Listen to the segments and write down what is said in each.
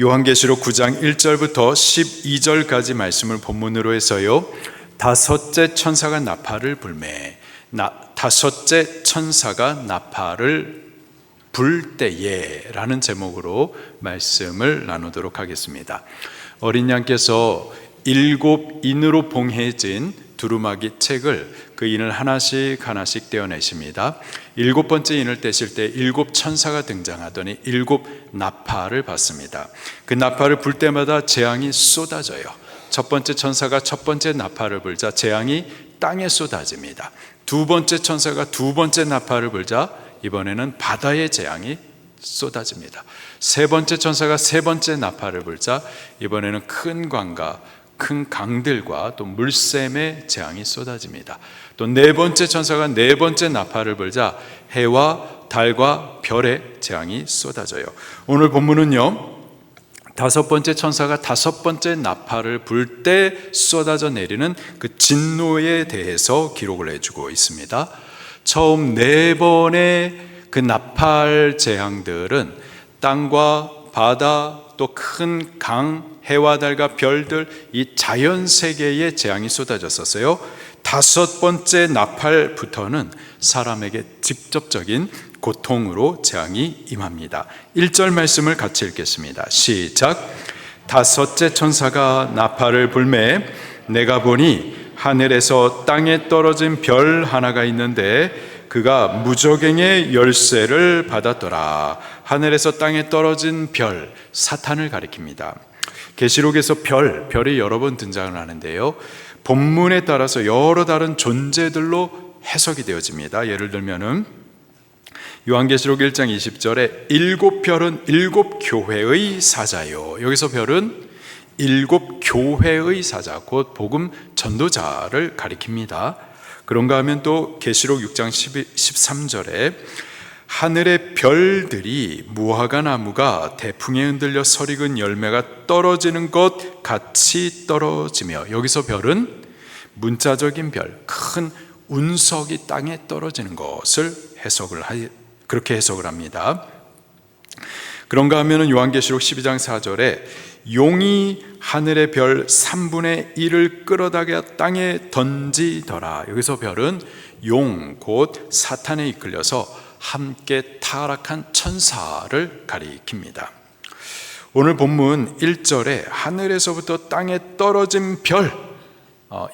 요한계시록 9장 1절부터 12절까지 말씀을 본문으로 해서요, 다섯째 천사가 나팔을 불매, 다섯째 천사가 나팔을 불 때에 라는 제목으로 말씀을 나누도록 하겠습니다. 어린 양께서 7인으로 봉해진 두루마기 책을 그 인을 하나씩 떼어내십니다. 7번째 인을 떼실 때 7천사가 등장하더니 7나팔을 받습니다. 그 나팔을 불 때마다 재앙이 쏟아져요. 첫 번째 천사가 첫 번째 나팔을 불자 재앙이 땅에 쏟아집니다. 두 번째 천사가 두 번째 나팔을 불자 이번에는 바다의 재앙이 쏟아집니다. 세 번째 천사가 세 번째 나팔을 불자 이번에는 큰 강과 큰 강들과 또 물샘의 재앙이 쏟아집니다. 또 네 번째 천사가 네 번째 나팔을 불자 해와 달과 별의 재앙이 쏟아져요. 오늘 본문은요, 다섯 번째 천사가 다섯 번째 나팔을 불 때 쏟아져 내리는 그 진노에 대해서 기록을 해주고 있습니다. 처음 네 번의 그 나팔 재앙들은 땅과 바다 또 큰 강, 해와 달과 별들, 이 자연 세계에 재앙이 쏟아졌었어요. 다섯 번째 나팔부터는 사람에게 직접적인 고통으로 재앙이 임합니다. 1절 말씀을 같이 읽겠습니다. 시작. 다섯째 천사가 나팔을 불매 내가 보니 하늘에서 땅에 떨어진 별 하나가 있는데 그가 무저갱의 열쇠를 받았더라. 하늘에서 땅에 떨어진 별, 사탄을 가리킵니다. 계시록에서 별이 여러 번 등장을 하는데요, 본문에 따라서 여러 다른 존재들로 해석이 되어집니다. 예를 들면은 요한계시록 1장 20절에 7별은 7교회의 사자요. 여기서 별은 7교회의 사자, 곧 복음 전도자를 가리킵니다. 그런가 하면 또 계시록 6장 13절에 하늘의 별들이 무화과 나무가 대풍에 흔들려 설익은 열매가 떨어지는 것 같이 떨어지며, 여기서 별은 문자적인 별, 큰 운석이 땅에 떨어지는 것을 그렇게 해석을 합니다. 그런가 하면 요한계시록 12장 4절에 용이 하늘의 별 3분의 1을 끌어다가 땅에 던지더라. 여기서 별은 용, 곧 사탄에 이끌려서 함께 타락한 천사를 가리킵니다. 오늘 본문 1절에 하늘에서부터 땅에 떨어진 별,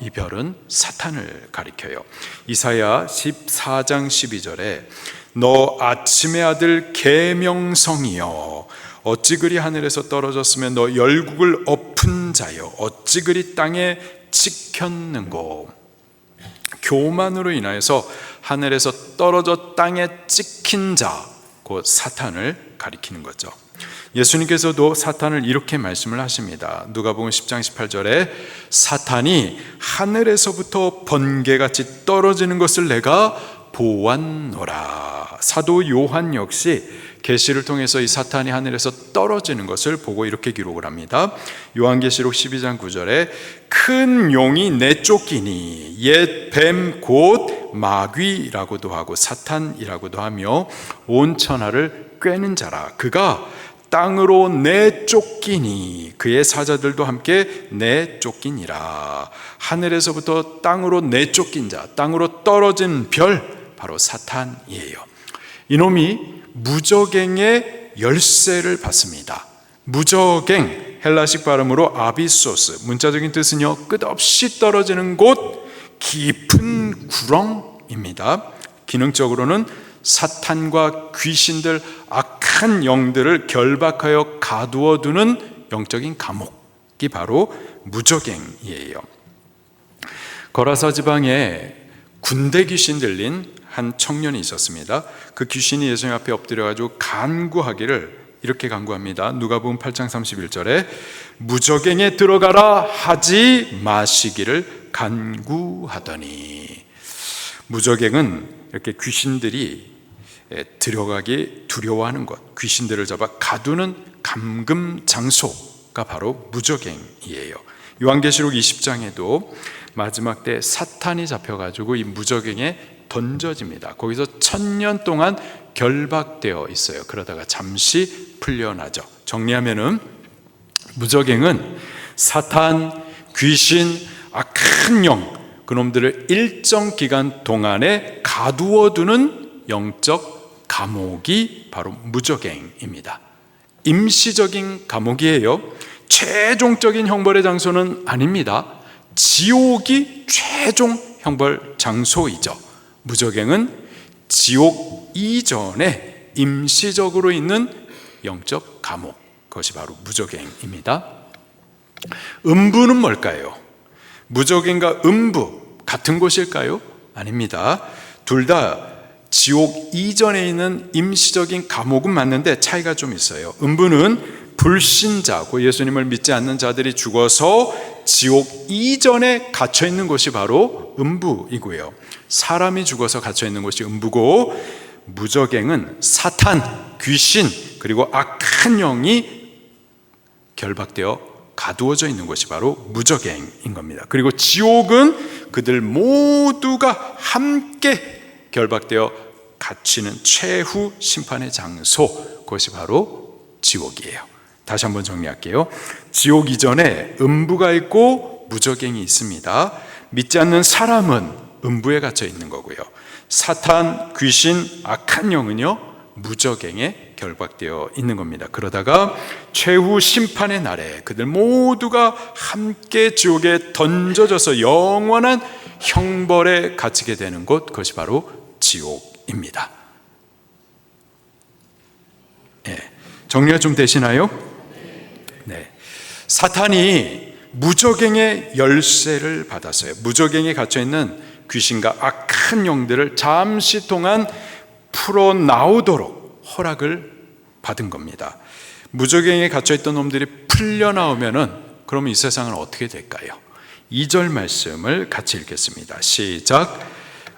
이 별은 사탄을 가리켜요. 이사야 14장 12절에 너 아침의 아들 계명성이여 어찌 그리 하늘에서 떨어졌으면 너 열국을 엎은 자여 어찌 그리 땅에 찍혔는고. 교만으로 인하여서 하늘에서 떨어져 땅에 찍힌 자, 곧 사탄을 가리키는 거죠. 예수님께서도 사탄을 이렇게 말씀을 하십니다. 누가복음 10장 18절에 사탄이 하늘에서부터 번개같이 떨어지는 것을 내가 보았노라. 사도 요한 역시 계시를 통해서 이 사탄이 하늘에서 떨어지는 것을 보고 이렇게 기록을 합니다. 요한계시록 12장 9절에 큰 용이 내쫓기니 옛 뱀 곧 마귀라고도 하고 사탄이라고도 하며 온 천하를 꿰는 자라. 그가 땅으로 내쫓기니 그의 사자들도 함께 내쫓기니라. 하늘에서부터 땅으로 내쫓긴 자, 땅으로 떨어진 별, 바로 사탄이에요. 이놈이 무저갱의 열쇠를 받습니다. 무저갱, 헬라식 발음으로 아비소스, 문자적인 뜻은요, 끝없이 떨어지는 곳, 깊은 구렁입니다. 기능적으로는 사탄과 귀신들, 악한 영들을 결박하여 가두어두는 영적인 감옥이 바로 무저갱이에요. 거라사 지방에 군대 귀신 들린 한 청년이 있었습니다. 그 귀신이 예수님 앞에 엎드려가지고 간구하기를 이렇게 간구합니다. 누가복음 8장 31절에 무저갱에 들어가라 하지 마시기를 간구하더니. 무저갱은 이렇게 귀신들이 들어가기 두려워하는 것, 귀신들을 잡아 가두는 감금 장소가 바로 무저갱이에요. 요한계시록 20장에도 마지막 때 사탄이 잡혀가지고 이 무저갱에 던져집니다. 거기서 1000년 동안 결박되어 있어요. 그러다가 잠시 풀려나죠. 정리하면은 무저갱은 사탄, 귀신, 악한 영, 그놈들을 일정 기간 동안에 가두어두는 영적 감옥이 바로 무저갱입니다. 임시적인 감옥이에요. 최종적인 형벌의 장소는 아닙니다. 지옥이 최종 형벌 장소이죠. 무저갱은 지옥 이전에 임시적으로 있는 영적 감옥, 그것이 바로 무저갱입니다. 음부는 뭘까요? 무저갱과 음부 같은 곳일까요? 아닙니다. 둘 다 지옥 이전에 있는 임시적인 감옥은 맞는데 차이가 좀 있어요. 음부는 불신자, 예수님을 믿지 않는 자들이 죽어서 지옥 이전에 갇혀 있는 곳이 바로 음부이고요. 사람이 죽어서 갇혀 있는 곳이 음부고, 무저갱은 사탄, 귀신, 그리고 악한 영이 결박되어 가두어져 있는 곳이 바로 무저갱인 겁니다. 그리고 지옥은 그들 모두가 함께 결박되어 갇히는 최후 심판의 장소, 그것이 바로 지옥이에요. 다시 한번 정리할게요. 지옥 이전에 음부가 있고 무저갱이 있습니다. 믿지 않는 사람은 음부에 갇혀 있는 거고요. 사탄, 귀신, 악한 영은요 무저갱에 결박되어 있는 겁니다. 그러다가 최후 심판의 날에 그들 모두가 함께 지옥에 던져져서 영원한 형벌에 갇히게 되는 곳, 그것이 바로 지옥입니다. 네. 정리가 좀 되시나요? 네. 사탄이 무저갱의 열쇠를 받았어요. 무저갱에 갇혀 있는 귀신과 악한 영들을 잠시 동안 풀어 나오도록 허락을 받은 겁니다. 무저갱에 갇혀 있던 놈들이 풀려 나오면은 그러면 이 세상은 어떻게 될까요? 2절 말씀을 같이 읽겠습니다. 시작.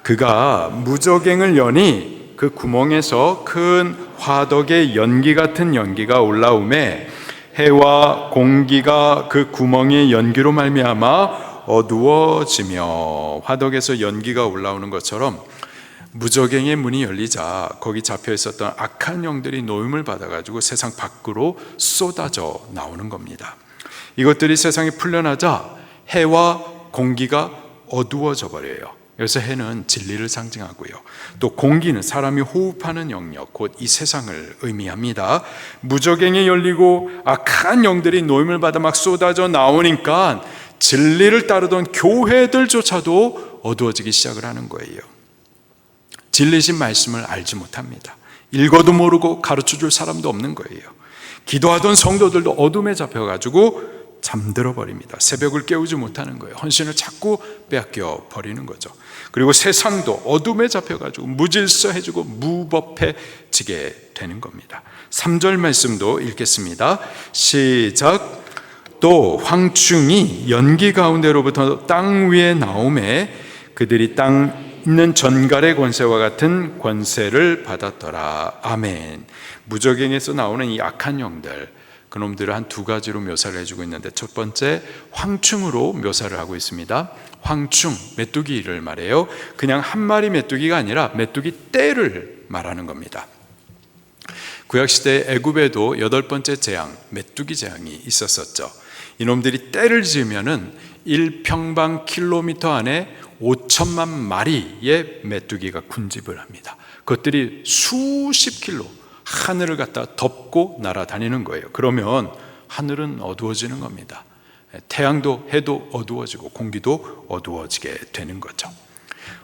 그가 무저갱을 여니 그 구멍에서 큰 화덕의 연기 같은 연기가 올라오매 해와 공기가 그 구멍의 연기로 말미암아 어두워지며, 화덕에서 연기가 올라오는 것처럼 무저갱의 문이 열리자 거기 잡혀 있었던 악한 영들이 노임을 받아가지고 세상 밖으로 쏟아져 나오는 겁니다. 이것들이 세상에 풀려나자 해와 공기가 어두워져 버려요. 그래서 해는 진리를 상징하고요, 또 공기는 사람이 호흡하는 영역, 곧 이 세상을 의미합니다. 무저갱이 열리고 악한 영들이 노임을 받아 막 쏟아져 나오니까 진리를 따르던 교회들조차도 어두워지기 시작을 하는 거예요. 진리신 말씀을 알지 못합니다. 읽어도 모르고 가르쳐줄 사람도 없는 거예요. 기도하던 성도들도 어둠에 잡혀가지고 잠들어 버립니다. 새벽을 깨우지 못하는 거예요. 헌신을 자꾸 빼앗겨 버리는 거죠. 그리고 세상도 어둠에 잡혀가지고 무질서해지고 무법해지게 되는 겁니다. 3절 말씀도 읽겠습니다. 시작. 또 황충이 연기 가운데로부터 땅 위에 나오매 그들이 땅 있는 전갈의 권세와 같은 권세를 받았더라. 아멘. 무저갱에서 나오는 이 악한 영들, 그놈들을 한 두 가지로 묘사를 해주고 있는데, 첫 번째 황충으로 묘사를 하고 있습니다. 황충, 메뚜기를 말해요. 그냥 한 마리 메뚜기가 아니라 메뚜기 떼를 말하는 겁니다. 구약시대 애굽에도 8번째 재앙, 메뚜기 재앙이 있었었죠. 이놈들이 떼를 지으면은 1평방 킬로미터 안에 5천만 마리의 메뚜기가 군집을 합니다. 그것들이 수십 킬로 하늘을 갖다 덮고 날아다니는 거예요. 그러면 하늘은 어두워지는 겁니다. 태양도 해도 어두워지고 공기도 어두워지게 되는 거죠.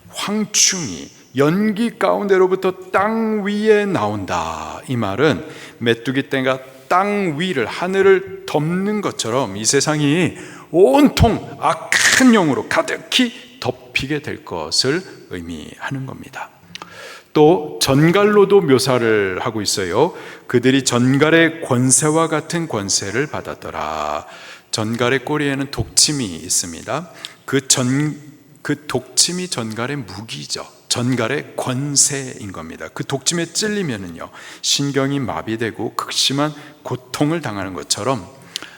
황충이 연기 가운데로부터 땅 위에 나온다. 이 말은 메뚜기 떼가 땅 위를, 하늘을 덮는 것처럼 이 세상이 온통 악한 영으로 가득히 덮이게 될 것을 의미하는 겁니다. 또 전갈로도 묘사를 하고 있어요. 그들이 전갈의 권세와 같은 권세를 받았더라. 전갈의 꼬리에는 독침이 있습니다. 그 독침이 전갈의 무기죠. 전갈의 권세인 겁니다. 그 독침에 찔리면은요, 신경이 마비되고 극심한 고통을 당하는 것처럼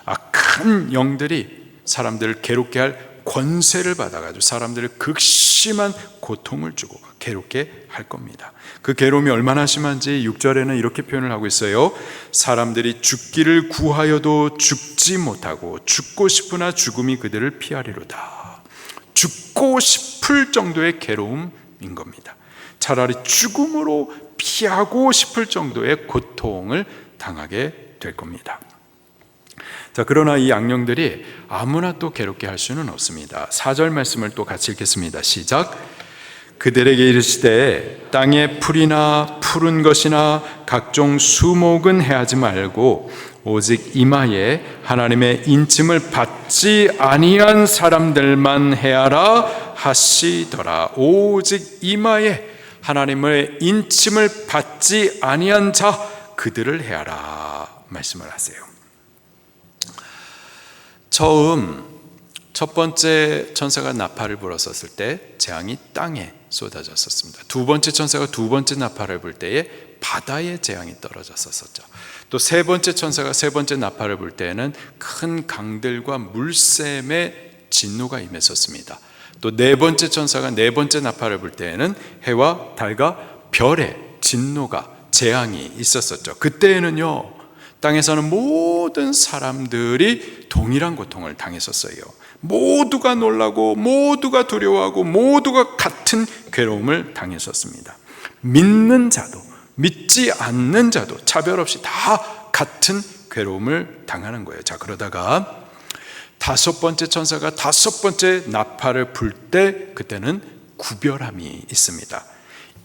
악한 영들이 사람들을 괴롭게 할 권세를 받아가지고 사람들을 극심히 심한 고통을 주고 괴롭게 할 겁니다. 그 괴로움이 얼마나 심한지 6절에는 이렇게 표현을 하고 있어요. 사람들이 죽기를 구하여도 죽지 못하고 죽고 싶으나 죽음이 그들을 피하리로다. 죽고 싶을 정도의 괴로움인 겁니다. 차라리 죽음으로 피하고 싶을 정도의 고통을 당하게 될 겁니다. 자, 그러나 이 악령들이 아무나 또 괴롭게 할 수는 없습니다. 4절 말씀을 또 같이 읽겠습니다. 시작. 그들에게 이르시되 땅의 풀이나 푸른 것이나 각종 수목은 해하지 말고 오직 이마에 하나님의 인침을 받지 아니한 사람들만 해하라 하시더라. 오직 이마에 하나님의 인침을 받지 아니한 자 그들을 해하라 말씀을 하세요. 처음 첫 번째 천사가 나팔을 불었었을 때 재앙이 땅에 쏟아졌었습니다. 두 번째 천사가 두 번째 나팔을 불 때에 바다에 재앙이 떨어졌었죠. 또 세 번째 천사가 세 번째 나팔을 불 때에는 큰 강들과 물샘의 진노가 임했었습니다. 또 네 번째 천사가 네 번째 나팔을 불 때에는 해와 달과 별의 진노가 재앙이 있었었죠. 그때에는요, 땅에 사는 모든 사람들이 동일한 고통을 당했었어요. 모두가 놀라고 모두가 두려워하고 모두가 같은 괴로움을 당했었습니다. 믿는 자도 믿지 않는 자도 차별 없이 다 같은 괴로움을 당하는 거예요. 자, 그러다가 다섯 번째 천사가 다섯 번째 나팔을 불 때 그때는 구별함이 있습니다.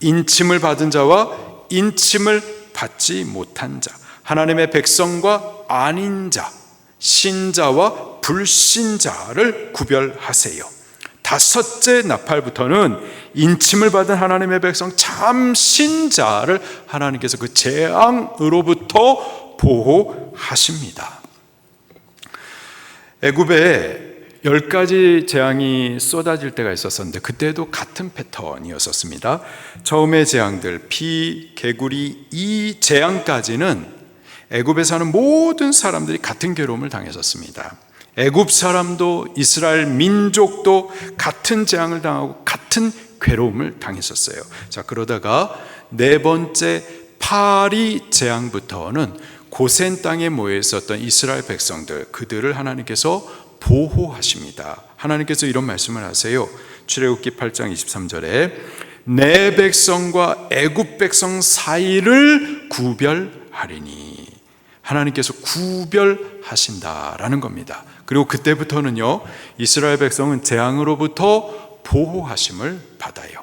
인침을 받은 자와 인침을 받지 못한 자, 하나님의 백성과 아닌 자, 신자와 불신자를 구별하세요. 다섯째 나팔부터는 인침을 받은 하나님의 백성 참 신자를 하나님께서 그 재앙으로부터 보호하십니다. 애굽에 10가지 재앙이 쏟아질 때가 있었는데 그때도 같은 패턴이었었습니다. 처음의 재앙들 피, 개구리, 이 재앙까지는 애굽에 사는 모든 사람들이 같은 괴로움을 당했었습니다. 애굽 사람도 이스라엘 민족도 같은 재앙을 당하고 같은 괴로움을 당했었어요. 자, 그러다가 네 번째 파리 재앙부터는 고센 땅에 모여 있었던 이스라엘 백성들, 그들을 하나님께서 보호하십니다. 하나님께서 이런 말씀을 하세요. 출애굽기 8장 23절에 내 백성과 애굽 백성 사이를 구별하리니, 하나님께서 구별하신다라는 겁니다. 그리고 그때부터는요, 이스라엘 백성은 재앙으로부터 보호하심을 받아요.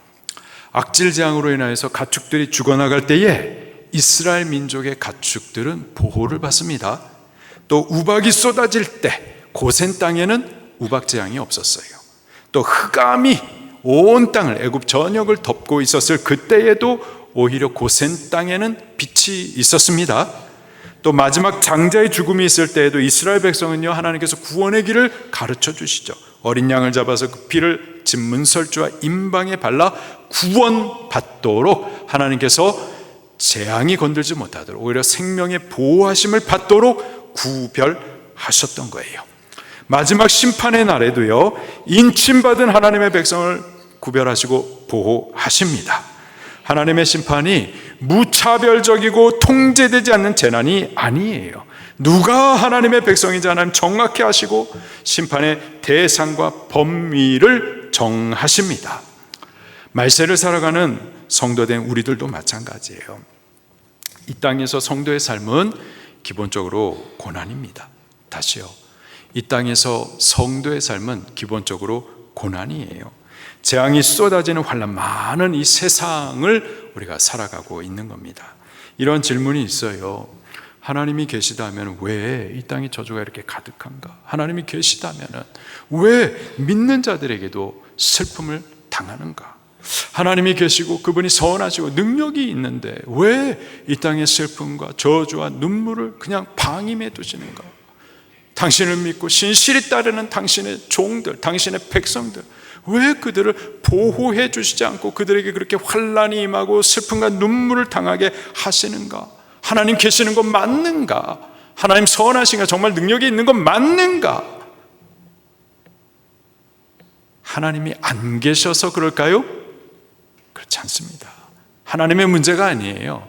악질 재앙으로 인하여서 가축들이 죽어나갈 때에 이스라엘 민족의 가축들은 보호를 받습니다. 또 우박이 쏟아질 때 고센 땅에는 우박 재앙이 없었어요. 또 흑암이 온 땅을, 애굽 전역을 덮고 있었을 그때에도 오히려 고센 땅에는 빛이 있었습니다. 또 마지막 장자의 죽음이 있을 때에도 이스라엘 백성은요, 하나님께서 구원의 길을 가르쳐 주시죠. 어린 양을 잡아서 그 피를 진문설주와 임방에 발라 구원받도록 하나님께서 재앙이 건들지 못하도록 오히려 생명의 보호하심을 받도록 구별하셨던 거예요. 마지막 심판의 날에도요, 인침받은 하나님의 백성을 구별하시고 보호하십니다. 하나님의 심판이 무차별적이고 통제되지 않는 재난이 아니에요. 누가 하나님의 백성인지 하나님 정확히 아시고 심판의 대상과 범위를 정하십니다. 말세를 살아가는 성도된 우리들도 마찬가지예요. 이 땅에서 성도의 삶은 기본적으로 고난입니다. 다시요, 이 땅에서 성도의 삶은 기본적으로 고난이에요. 재앙이 쏟아지는 환난 많은 이 세상을 우리가 살아가고 있는 겁니다. 이런 질문이 있어요. 하나님이 계시다면 왜 이 땅에 저주가 이렇게 가득한가? 하나님이 계시다면 왜 믿는 자들에게도 슬픔을 당하는가? 하나님이 계시고 그분이 선하시고 능력이 있는데 왜 이 땅의 슬픔과 저주와 눈물을 그냥 방임해 두시는가? 당신을 믿고 신실히 따르는 당신의 종들, 당신의 백성들, 왜 그들을 보호해 주시지 않고 그들에게 그렇게 환난이 임하고 슬픔과 눈물을 당하게 하시는가? 하나님 계시는 건 맞는가? 하나님 선하신가? 정말 능력이 있는 건 맞는가? 하나님이 안 계셔서 그럴까요? 그렇지 않습니다. 하나님의 문제가 아니에요.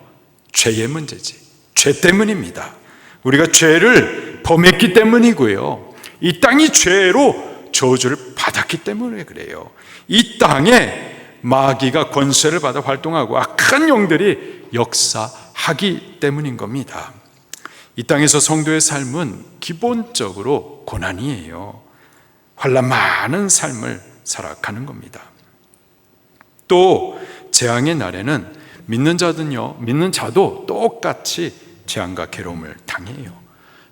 죄의 문제지. 죄 때문입니다. 우리가 죄를 범했기 때문이고요, 이 땅이 죄로 저주를 받았기 때문에 그래요. 이 땅에 마귀가 권세를 받아 활동하고 악한 영들이 역사하기 때문인 겁니다. 이 땅에서 성도의 삶은 기본적으로 고난이에요. 환난 많은 삶을 살아가는 겁니다. 또 재앙의 날에는 믿는 자도 똑같이 재앙과 괴로움을 당해요.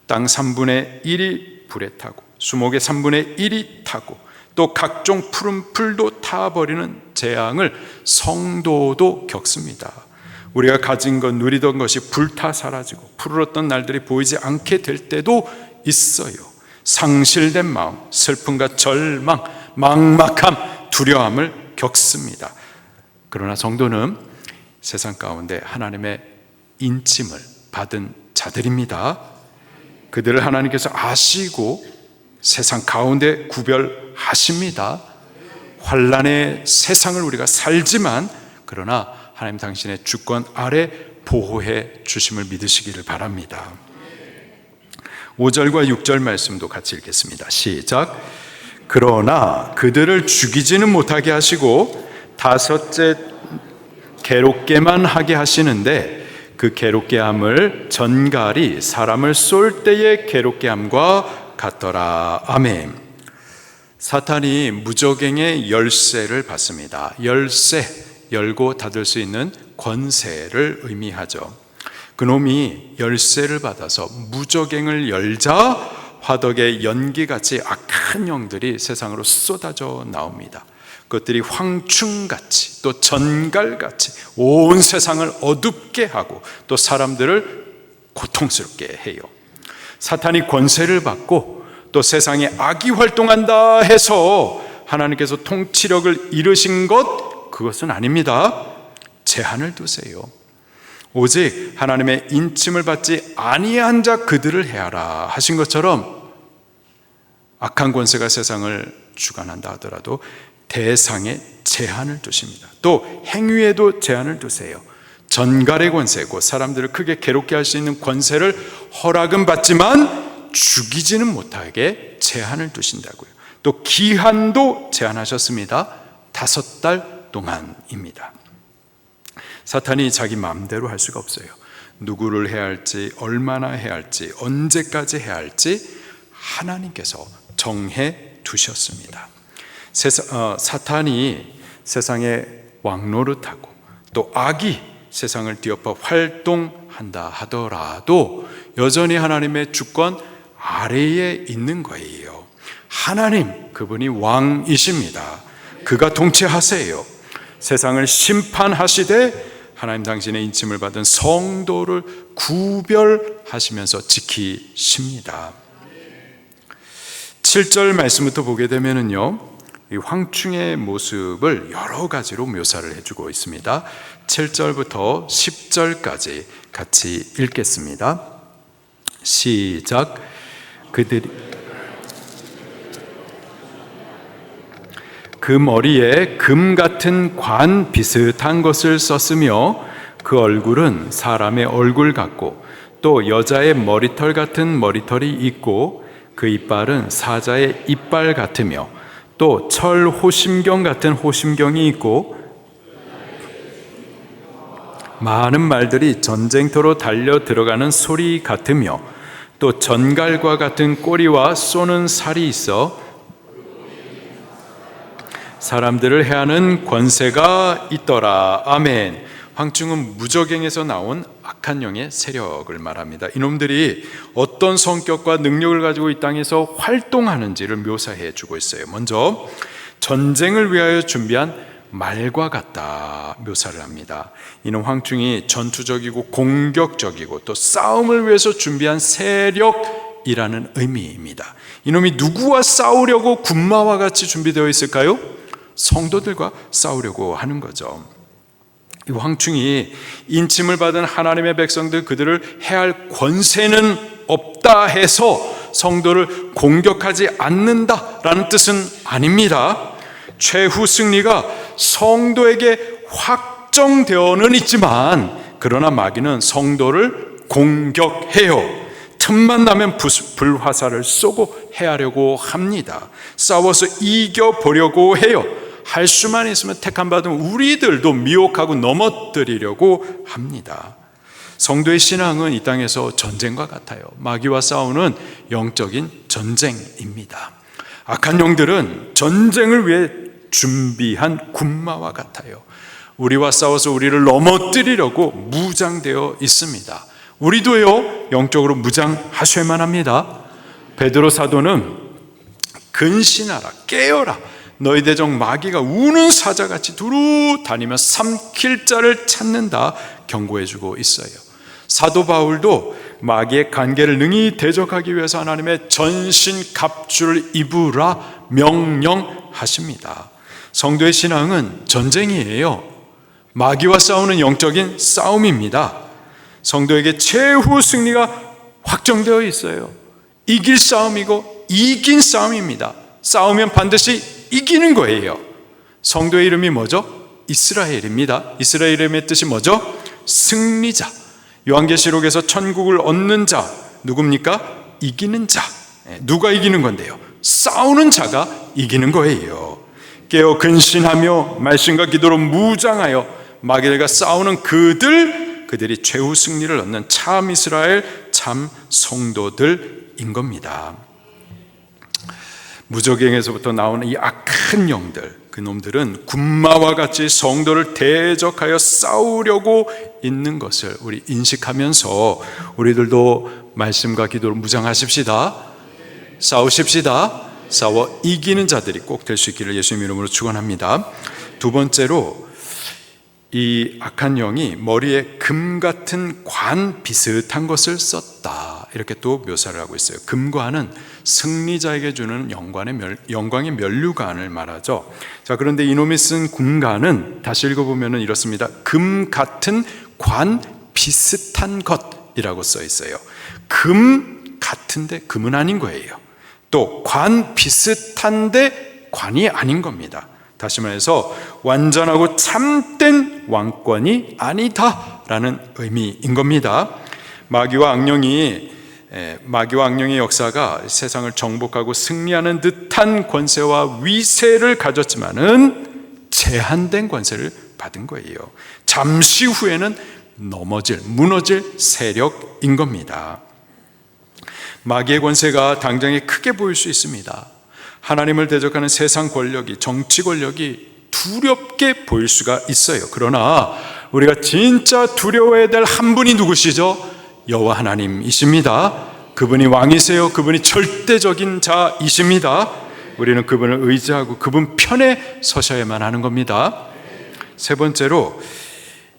땅 3분의 1이 불에 타고 수목의 3분의 1이 타고 또 각종 푸른 풀도 타버리는 재앙을 성도도 겪습니다. 우리가 가진 것, 누리던 것이 불타 사라지고 푸르렀던 날들이 보이지 않게 될 때도 있어요. 상실된 마음, 슬픔과 절망, 막막함, 두려움을 겪습니다. 그러나 성도는 세상 가운데 하나님의 인침을 받은 자들입니다. 그들을 하나님께서 아시고 세상 가운데 구별하십니다. 환난의 세상을 우리가 살지만 그러나 하나님 당신의 주권 아래 보호해 주심을 믿으시기를 바랍니다. 5절과 6절 말씀도 같이 읽겠습니다. 시작. 그러나 그들을 죽이지는 못하게 하시고 다섯째 괴롭게만 하게 하시는데 그 괴롭게 함을 전갈이 사람을 쏠 때의 괴롭게 함과 같더라. 아멘. 사탄이 무저갱의 열쇠를 받습니다. 열쇠, 열고 닫을 수 있는 권세를 의미하죠. 그놈이 열쇠를 받아서 무저갱을 열자 화덕의 연기같이 악한 영들이 세상으로 쏟아져 나옵니다. 그것들이 황충같이 또 전갈같이 온 세상을 어둡게 하고 또 사람들을 고통스럽게 해요. 사탄이 권세를 받고 또 세상에 악이 활동한다 해서 하나님께서 통치력을 잃으신 그것은 아닙니다. 제한을 두세요. 오직 하나님의 인침을 받지 아니한 자 그들을 해하라 하신 것처럼 악한 권세가 세상을 주관한다 하더라도 대상에 제한을 두십니다. 또 행위에도 제한을 두세요. 전갈의 권세고 사람들을 크게 괴롭게 할 수 있는 권세를 허락은 받지만 죽이지는 못하게 제한을 두신다고요. 또 기한도 제한하셨습니다. 5달 동안입니다. 사탄이 자기 마음대로 할 수가 없어요. 누구를 해야 할지, 얼마나 해야 할지, 언제까지 해야 할지 하나님께서 정해 두셨습니다. 사탄이 세상에 왕노릇하고 또 악이 세상을 뒤엎어 활동한다 하더라도 여전히 하나님의 주권 아래에 있는 거예요. 하나님, 그분이 왕이십니다. 그가 통치하세요. 세상을 심판하시되 하나님 당신의 인침을 받은 성도를 구별하시면서 지키십니다. 7절 말씀부터 보게 되면은요, 이 황충의 모습을 여러 가지로 묘사를 해주고 있습니다. 7절부터 10절까지 같이 읽겠습니다. 시작. 그들이 그 머리에 금 같은 관 비슷한 것을 썼으며 그 얼굴은 사람의 얼굴 같고 또 여자의 머리털 같은 머리털이 있고 그 이빨은 사자의 이빨 같으며 또 철 호심경 같은 호심경이 있고 많은 말들이 전쟁터로 달려 들어가는 소리 같으며 또 전갈과 같은 꼬리와 쏘는 살이 있어 사람들을 해하는 권세가 있더라. 아멘. 황충은 무저갱에서 나온 악한 영의 세력을 말합니다. 이놈들이 어떤 성격과 능력을 가지고 이 땅에서 활동하는지를 묘사해 주고 있어요. 먼저 전쟁을 위하여 준비한 말과 같다 묘사를 합니다. 이는 황충이 전투적이고 공격적이고 또 싸움을 위해서 준비한 세력이라는 의미입니다. 이놈이 누구와 싸우려고 군마와 같이 준비되어 있을까요? 성도들과 싸우려고 하는 거죠. 이 황충이 인침을 받은 하나님의 백성들 그들을 해할 권세는 없다 해서 성도를 공격하지 않는다라는 뜻은 아닙니다. 최후 승리가 성도에게 확정되어는 있지만, 그러나 마귀는 성도를 공격해요. 틈만 나면 불화살을 쏘고 해하려고 합니다. 싸워서 이겨보려고 해요. 할 수만 있으면 택함 받은 우리들도 미혹하고 넘어뜨리려고 합니다. 성도의 신앙은 이 땅에서 전쟁과 같아요. 마귀와 싸우는 영적인 전쟁입니다. 악한 영들은 전쟁을 위해 준비한 군마와 같아요. 우리와 싸워서 우리를 넘어뜨리려고 무장되어 있습니다. 우리도요, 영적으로 무장하셔야만 합니다. 베드로 사도는 근신하라, 깨어라, 너희 대적 마귀가 우는 사자같이 두루 다니며 삼킬 자를 찾는다 경고해주고 있어요. 사도 바울도 마귀의 관계를 능히 대적하기 위해서 하나님의 전신갑주를 입으라 명령하십니다. 성도의 신앙은 전쟁이에요. 마귀와 싸우는 영적인 싸움입니다. 성도에게 최후 승리가 확정되어 있어요. 이길 싸움이고 이긴 싸움입니다. 싸우면 반드시 이기는 거예요. 성도의 이름이 뭐죠? 이스라엘입니다. 이스라엘 이름의 뜻이 뭐죠? 승리자. 요한계시록에서 천국을 얻는 자 누굽니까? 이기는 자. 누가 이기는 건데요? 싸우는 자가 이기는 거예요. 깨어 근신하며 말씀과 기도로 무장하여 마귀들과 싸우는 그들이 최후 승리를 얻는 참 이스라엘, 참 성도들인 겁니다. 무저갱에서부터 나오는 이 악한 영들, 그 놈들은 군마와 같이 성도를 대적하여 싸우려고 있는 것을 우리 인식하면서 우리들도 말씀과 기도로 무장하십시다. 싸우십시다. 싸워 이기는 자들이 꼭 될 수 있기를 예수님 이름으로 축원합니다. 두 번째로, 이 악한 영이 머리에 금 같은 관 비슷한 것을 썼다, 이렇게 또 묘사를 하고 있어요. 금관은 승리자에게 주는 영광의 면류관을 말하죠. 자, 그런데 이놈이 쓴 금관은 다시 읽어보면 이렇습니다. 금 같은 관 비슷한 것이라고 써 있어요. 금 같은데 금은 아닌 거예요. 또 관 비슷한데 관이 아닌 겁니다. 다시 말해서 완전하고 참된 왕권이 아니다라는 의미인 겁니다. 마귀와 악령의 역사가 세상을 정복하고 승리하는 듯한 권세와 위세를 가졌지만은 제한된 권세를 받은 거예요. 잠시 후에는 무너질 세력인 겁니다. 마귀의 권세가 당장에 크게 보일 수 있습니다. 하나님을 대적하는 세상 권력이, 정치 권력이 두렵게 보일 수가 있어요. 그러나 우리가 진짜 두려워해야 될 한 분이 누구시죠? 여호와 하나님이십니다. 그분이 왕이세요. 그분이 절대적인 자이십니다. 우리는 그분을 의지하고 그분 편에 서셔야만 하는 겁니다. 세 번째로,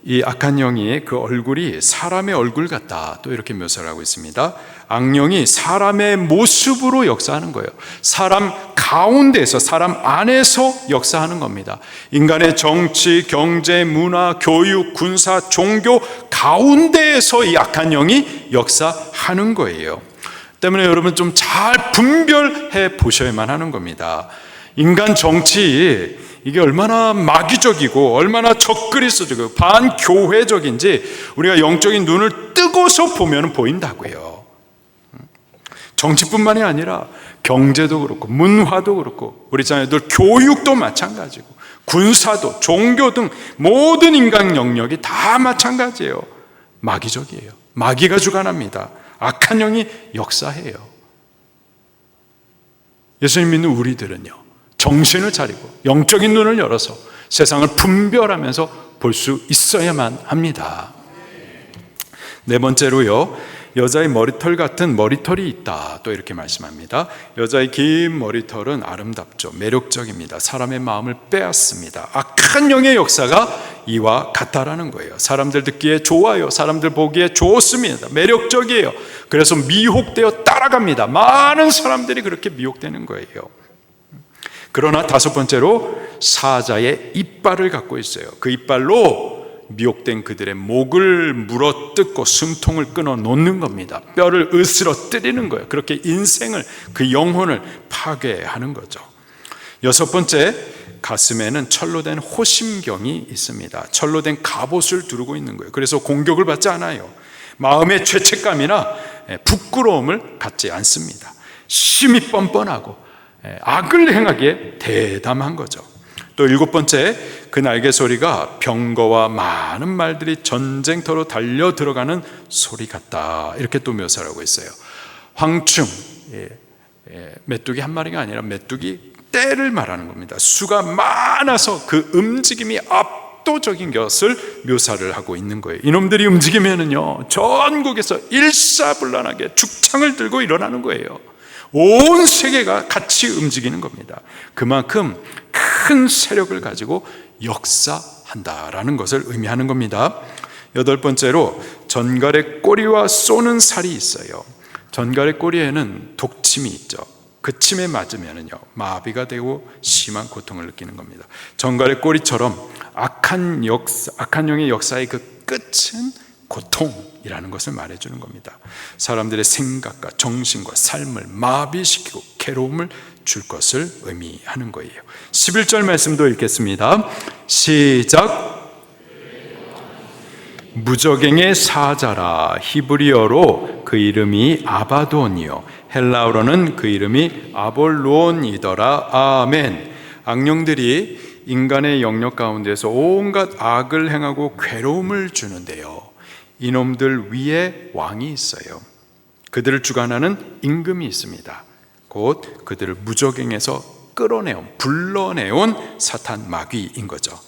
이 악한 영이 그 얼굴이 사람의 얼굴 같다, 또 이렇게 묘사를 하고 있습니다. 악령이 사람의 모습으로 역사하는 거예요. 사람 가운데서, 사람 안에서 역사하는 겁니다. 인간의 정치, 경제, 문화, 교육, 군사, 종교 가운데에서 이 악한 영이 역사하는 거예요. 때문에 여러분 좀 잘 분별해 보셔야만 하는 겁니다. 인간 정치, 이게 얼마나 마귀적이고 얼마나 적그리스도적이고 반교회적인지 우리가 영적인 눈을 뜨고서 보면 보인다고요. 정치뿐만이 아니라 경제도 그렇고 문화도 그렇고 우리 자녀들 교육도 마찬가지고 군사도, 종교 등 모든 인간 영역이 다 마찬가지예요. 마귀적이에요. 마귀가 주관합니다. 악한 영이 역사해요. 예수님 믿는 우리들은요, 정신을 차리고 영적인 눈을 열어서 세상을 분별하면서 볼 수 있어야만 합니다. 네 번째로요, 여자의 머리털 같은 머리털이 있다, 또 이렇게 말씀합니다. 여자의 긴 머리털은 아름답죠. 매력적입니다. 사람의 마음을 빼앗습니다. 악한 영의 역사가 이와 같다라는 거예요. 사람들 듣기에 좋아요. 사람들 보기에 좋습니다. 매력적이에요. 그래서 미혹되어 따라갑니다. 많은 사람들이 그렇게 미혹되는 거예요. 그러나 다섯 번째로, 사자의 이빨을 갖고 있어요. 그 이빨로 미혹된 그들의 목을 물어뜯고 숨통을 끊어 놓는 겁니다. 뼈를 으스러뜨리는 거예요. 그렇게 인생을, 그 영혼을 파괴하는 거죠. 여섯 번째, 가슴에는 철로 된 호심경이 있습니다. 철로 된 갑옷을 두르고 있는 거예요. 그래서 공격을 받지 않아요. 마음의 죄책감이나 부끄러움을 갖지 않습니다. 심히 뻔뻔하고 악을 행하기에 대담한 거죠. 또 7번째, 그 날개 소리가 병거와 많은 말들이 전쟁터로 달려 들어가는 소리 같다, 이렇게 또 묘사를 하고 있어요. 황충, 메뚜기 한 마리가 아니라 메뚜기 떼를 말하는 겁니다. 수가 많아서 그 움직임이 압도적인 것을 묘사를 하고 있는 거예요. 이놈들이 움직이면은요, 전국에서 일사불란하게 죽창을 들고 일어나는 거예요. 온 세계가 같이 움직이는 겁니다. 그만큼 큰 세력을 가지고 역사한다라는 것을 의미하는 겁니다. 8번째로, 전갈의 꼬리와 쏘는 살이 있어요. 전갈의 꼬리에는 독침이 있죠. 그 침에 맞으면은요, 마비가 되고 심한 고통을 느끼는 겁니다. 전갈의 꼬리처럼 악한 영의 역사의 그 끝은 고통이라는 것을 말해주는 겁니다. 사람들의 생각과 정신과 삶을 마비시키고 괴로움을 줄 것을 의미하는 거예요. 11절 말씀도 읽겠습니다. 시작. 무저갱의 사자라. 히브리어로 그 이름이 아바돈이요, 헬라어로는 그 이름이 아볼론이더라. 아멘. 악령들이 인간의 영역 가운데서 온갖 악을 행하고 괴로움을 주는데요, 이놈들 위에 왕이 있어요. 그들을 주관하는 임금이 있습니다. 곧 그들을 무저갱에서 불러내온 사탄 마귀인 거죠.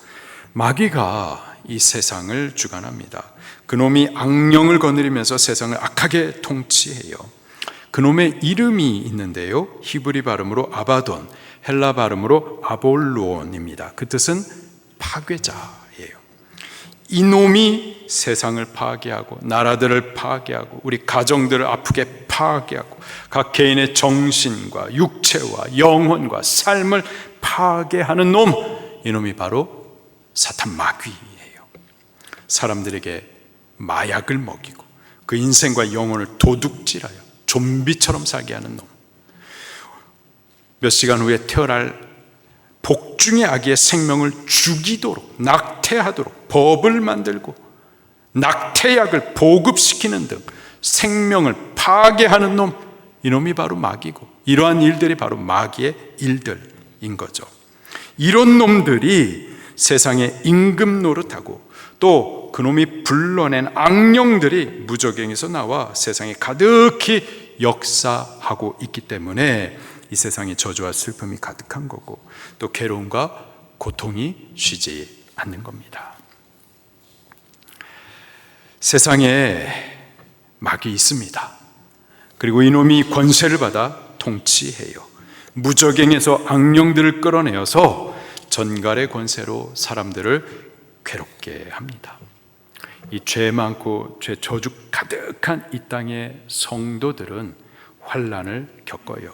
마귀가 이 세상을 주관합니다. 그놈이 악령을 거느리면서 세상을 악하게 통치해요. 그놈의 이름이 있는데요, 히브리 발음으로 아바돈, 헬라 발음으로 아볼론입니다. 그 뜻은 파괴자예요. 이놈이 세상을 파괴하고 나라들을 파괴하고 우리 가정들을 아프게 파괴하고 각 개인의 정신과 육체와 영혼과 삶을 파괴하는 놈, 이놈이 바로 사탄 마귀예요. 사람들에게 마약을 먹이고 그 인생과 영혼을 도둑질하여 좀비처럼 살게 하는 놈, 몇 시간 후에 태어날 복중의 아기의 생명을 죽이도록, 낙태하도록 법을 만들고 낙태약을 보급시키는 등 생명을 파괴하는 놈, 이놈이 바로 마귀고, 이러한 일들이 바로 마귀의 일들인 거죠. 이런 놈들이 세상에 임금 노릇하고 또 그놈이 불러낸 악령들이 무저갱에서 나와 세상에 가득히 역사하고 있기 때문에 이 세상에 저주와 슬픔이 가득한 거고, 또 괴로움과 고통이 쉬지 않는 겁니다. 세상에 마귀 있습니다. 그리고 이놈이 권세를 받아 통치해요. 무저갱에서 악령들을 끌어내어서 전갈의 권세로 사람들을 괴롭게 합니다. 이 죄 많고 죄 저주 가득한 이 땅의 성도들은 환난을 겪어요.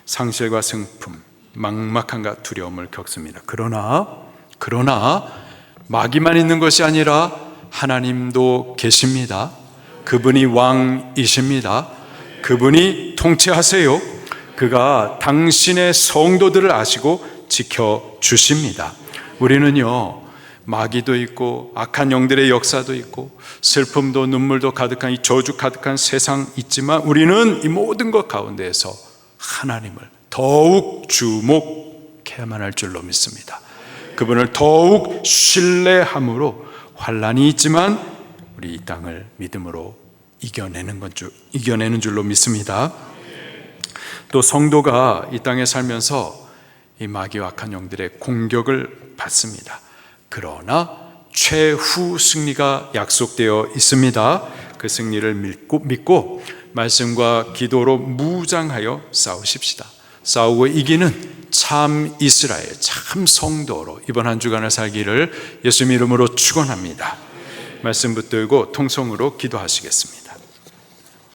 상실과 승품, 막막함과 두려움을 겪습니다. 그러나 마귀만 있는 것이 아니라 하나님도 계십니다. 그분이 왕이십니다. 그분이 통치하세요. 그가 당신의 성도들을 아시고 지켜주십니다. 우리는요, 마귀도 있고 악한 영들의 역사도 있고 슬픔도 눈물도 가득한 이 저주 가득한 세상 있지만, 우리는 이 모든 것 가운데에서 하나님을 더욱 주목해야만 할 줄로 믿습니다. 그분을 더욱 신뢰함으로 환난이 있지만 우리 이 땅을 믿음으로 이겨내는 줄로 믿습니다. 또 성도가 이 땅에 살면서 이 마귀와 악한 영들의 공격을 받습니다. 그러나 최후 승리가 약속되어 있습니다. 그 승리를 믿고 말씀과 기도로 무장하여 싸우십시다. 싸우고 이기는 참 이스라엘, 참 성도로 이번 한 주간을 살기를 예수님 이름으로 축원합니다. 말씀 붙들고 통성으로 기도하시겠습니다.